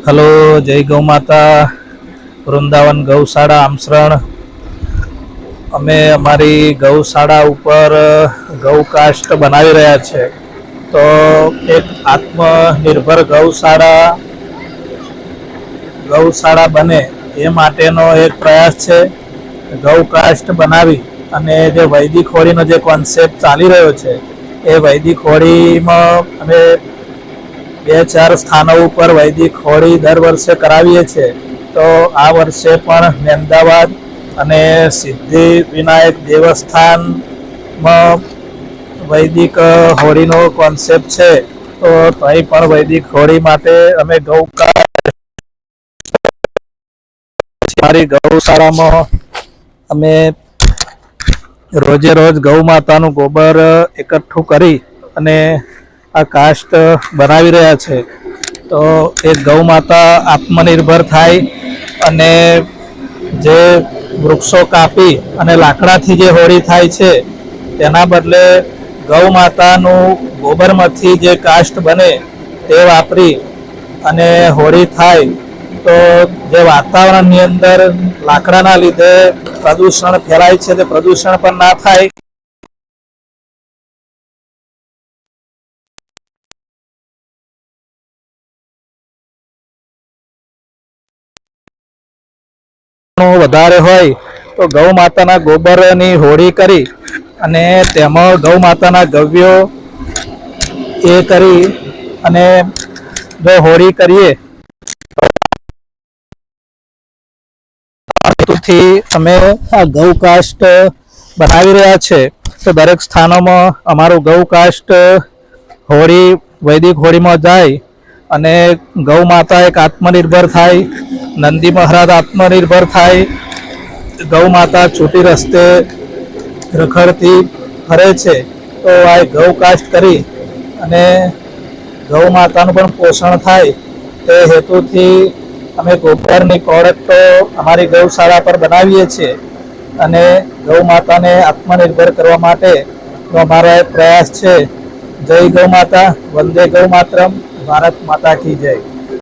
Hello, જય ગૌ માતા. વૃંદાવન ગૌશાળા આમસરણ. અમે અમારી ગૌશાળા ઉપર ગૌકાષ્ટ બનાવી રહ્યા છે. તો એક આત્મનિર્ભર ગૌશાળા બને એ માટેનો એક પ્રયાસ છે. ગૌકાષ્ટ બનાવી અને જે વૈદિક હોળીનો જે કોન્સેપ્ટ ચાલી રહ્યો છે એ વૈદિક હોળીમાં અમે 2-4 સ્થાનો ઉપર વૈદિક હોળી દર વર્ષે કરાવીએ છીએ. તો આ વર્ષે પણ મહેમદાવાદ અને સિદ્ધિ વિનાયક દેવસ્થાનમાં વૈદિક હોળીનો કોન્સેપ્ટ છે. તો અહીં પણ વૈદિક હોળી માટે અમે મારી ગૌશાળામાં અમે રોજે રોજ ગૌ માતાનું ગોબર એકઠું કરી અને આ કાષ્ટ બનાવી રહ્યા છે. તો એ ગૌ માતા આત્મનિર્ભર થાય અને જે વૃક્ષો કાપી અને લાકડાથી જે હોળી થાય છે તેના બદલે ગૌ માતાનું ગોબરમાંથી જે કાષ્ટ બને તે વાપરી અને હોળી થાય તો જે વાતાવરણની અંદર લાકડાના લીધે પ્રદૂષણ ફેલાય છે તે પ્રદૂષણ પણ ના થાય. વધારે હોય તો ગૌ માતાના ગોબરની હોળી કરી અને તેમાં ગૌ માતાના ગવ્યો એ કરી અને જો હોળી કરીએ થી અમે આ ગૌકાષ્ટ બનાવી રહ્યા છે. તો દરેક સ્થાનોમાં અમારું ગૌકાષ્ટ હોળી વૈદિક હોળીમાં જાય અને ગૌ માતા એક આત્મનિર્ભર થાય, નંદી મહારાજ આત્મનિર્ભર થાય, ગૌ માતા છૂટી રસ્તે રખડતી ફરે છે. તો આ ગૌકાષ્ટ કરી અને ગૌ માતાનું પણ પોષણ થાય તે હેતુથી અમે ગોબરની પ્રોડક્ટો અમારી ગૌશાળા પર બનાવીએ છીએ અને ગૌ માતાને આત્મનિર્ભર કરવા માટે અમારો એક પ્રયાસ છે. જય ગૌ માતા, વંદે ગૌ માતરમ, ભારત માતા કી જય.